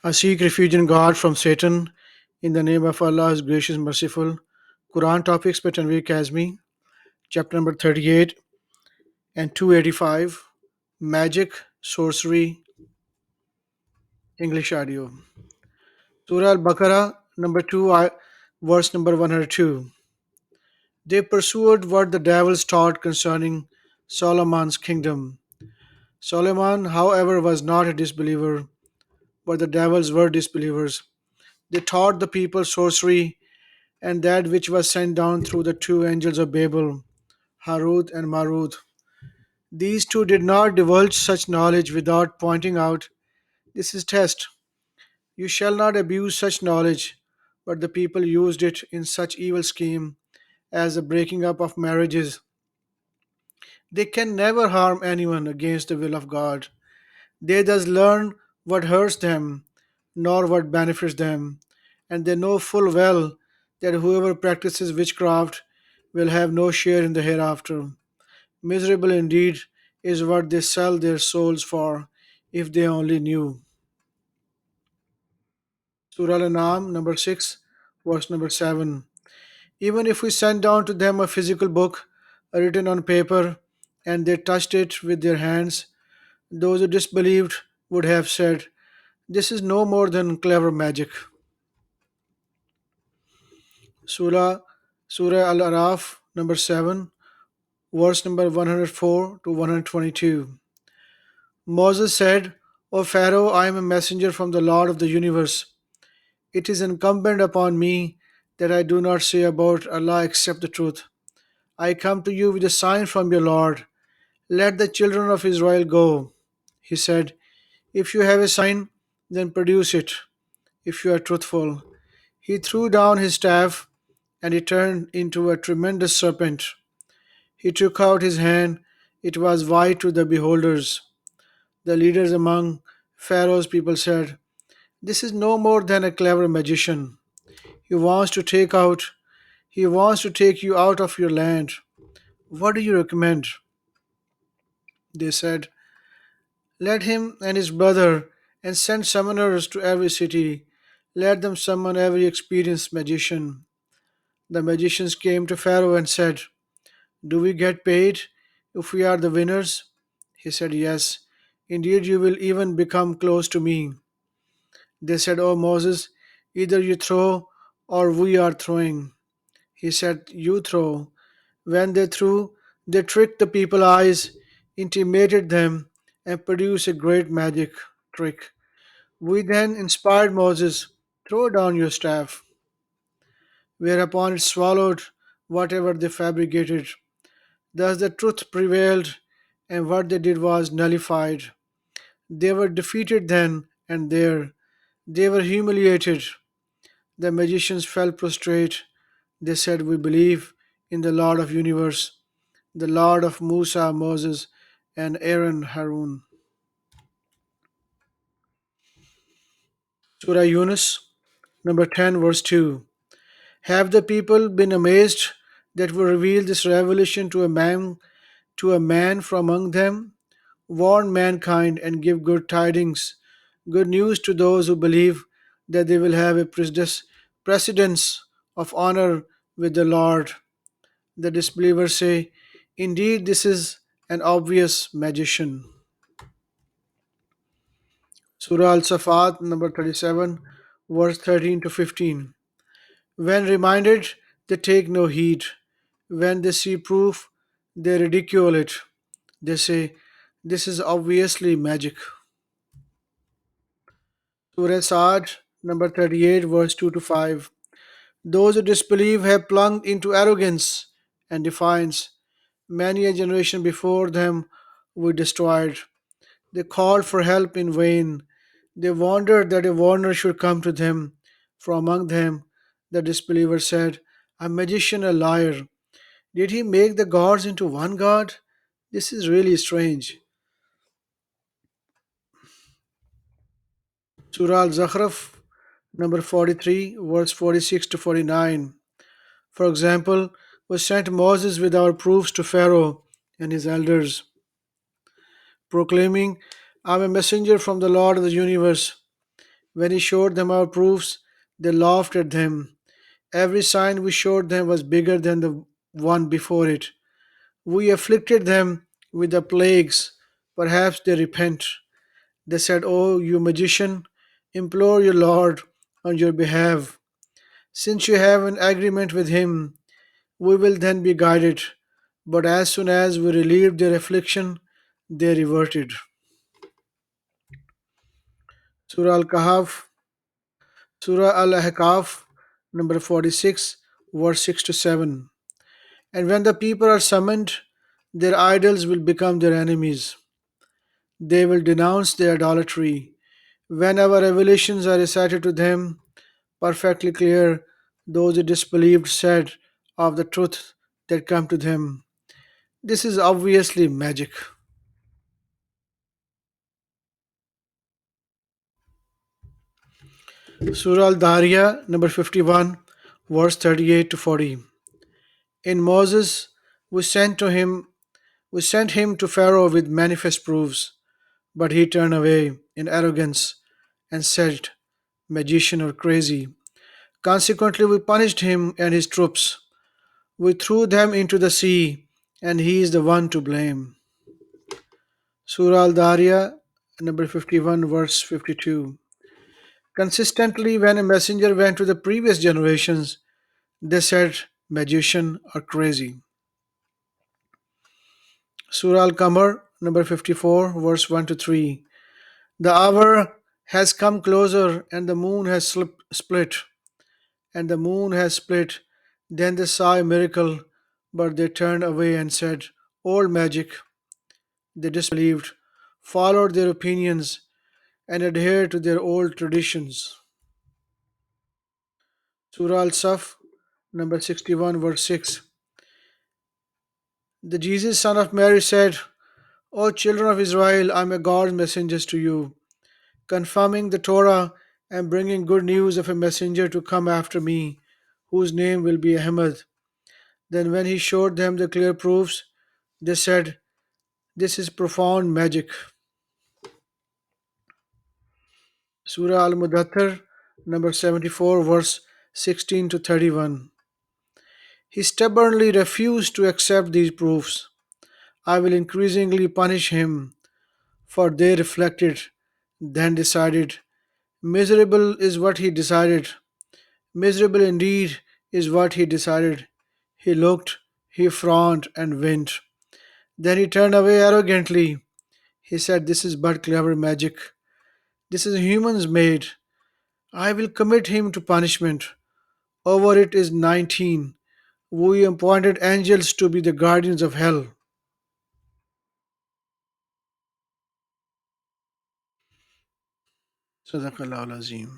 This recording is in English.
I seek refuge in God from Satan. In the name of Allah, is gracious, merciful. Quran topics by Tanvir Kazmi, chapter number 38 and 285. Magic, sorcery, English audio. Surah Al Baqarah, number 2, verse number 102. They pursued what the devils taught concerning Solomon's kingdom. Solomon, however, was not a disbeliever, but the devils were disbelievers. They taught the people sorcery and that which was sent down through the two angels of Babel, Harut and Marut. These two did not divulge such knowledge without pointing out, this is test. You shall not abuse such knowledge, but the people used it in such evil scheme as the breaking up of marriages. They can never harm anyone against the will of God. They thus learn what hurts them, nor what benefits them, and they know full well that whoever practices witchcraft will have no share in the hereafter. Miserable indeed is what they sell their souls for, if they only knew. Surah Al-An'am, number 6, verse number 7. Even if we sent down to them a physical book written on paper, and they touched it with their hands, those who disbelieved would have said, this is no more than clever magic. Surah, Surah Al Araf, number 7, verse number 104 to 122. Moses said, O Pharaoh, I am a messenger from the Lord of the universe. It is incumbent upon me that I do not say about Allah except the truth. I come to you with a sign from your Lord. Let the children of Israel go. He said, if you have a sign, then produce it, if you are truthful. He threw down his staff, and it turned into a tremendous serpent. He took out his hand, it was white to the beholders. The leaders among Pharaoh's people said, this is no more than a clever magician. He wants to take out he wants to take you out of your land. What do you recommend? They said, let him and his brother and send summoners to every city. Let them summon every experienced magician. The magicians came to Pharaoh and said, do we get paid if we are the winners? He said, yes. Indeed, you will even become close to me. They said, O Moses, either you throw or we are throwing. He said, you throw. When they threw, they tricked the people's eyes, intimidated them, and produced a great magic trick. We then inspired Moses, throw down your staff, whereupon it swallowed whatever they fabricated. Thus the truth prevailed, and what they did was nullified. They were defeated then and there. They were humiliated. The magicians fell prostrate. They said, we believe in the Lord of universe, the Lord of Musa, Moses, and Aaron, Harun. Surah Yunus, number 10, verse 2. Have the people been amazed that we revealed this revelation to a man from among them? Warn mankind and give good tidings, good news to those who believe that they will have a precedence of honor with the Lord. The disbelievers say, indeed, this is an obvious magician. Surah Al Safat, number 37, verse 13 to 15. When reminded, they take no heed. When they see proof, they ridicule it. They say, this is obviously magic. Surah Sa'ad, number 38, verse 2 to 5. Those who disbelieve have plunged into arrogance and defiance. Many a generation before them were destroyed. They called for help in vain. They wondered that a warner should come to them. From among them, the disbeliever said, a magician, a liar. Did he make the gods into one god? This is really strange. Surah Al Zakhraf, number 43, verse 46 to 49. For example, we sent Moses with our proofs to Pharaoh and his elders, proclaiming, I am a messenger from the Lord of the universe. When he showed them our proofs, they laughed at them. Every sign we showed them was bigger than the one before it. We afflicted them with the plagues. Perhaps they repent. They said, "Oh, you magician, implore your Lord on your behalf. Since you have an agreement with him, we will then be guided." But as soon as we relieved their affliction, they reverted. Surah Al Kahf, Surah Al Ahqaf, number 46, verse 6 to 7. And when the people are summoned, their idols will become their enemies. They will denounce their idolatry. When our revelations are recited to them, perfectly clear, those who disbelieved said of the truth that come to them, "This is obviously magic." Surah Al Dariya, number 51, verse 38 to 40. In Moses, we sent him to Pharaoh with manifest proofs, but he turned away in arrogance and said, "Magician or crazy." Consequently, we punished him and his troops. We threw them into the sea, and he is the one to blame. Surah Al Dariya, number 51, verse 52. Consistently, when a messenger went to the previous generations, they said, "Magician or crazy." Surah Al Qamar, number 54, verse 1 to 3. The hour has come closer, and the moon has split, and the moon has split. Then they saw a miracle, but they turned away and said, "Old magic." They disbelieved, followed their opinions, and adhered to their old traditions. Surah Al Saf, number 61, verse 6. The Jesus, son of Mary, said, "O children of Israel, I am a God's messenger to you, confirming the Torah and bringing good news of a messenger to come after me, whose name will be Ahmad." Then, when he showed them the clear proofs, they said, "This is profound magic." Surah Al Mudathir, number 74, verse 16 to 31. He stubbornly refused to accept these proofs. I will increasingly punish him, for they reflected, then decided. Miserable is what he decided. Miserable indeed is what he decided. He looked, he frowned, and winked. Then he turned away arrogantly. He said, "This is but clever magic. This is humans made. I will commit him to punishment. Over it is 19. We appointed angels to be the guardians of hell." Sadaqallahu al-Azim.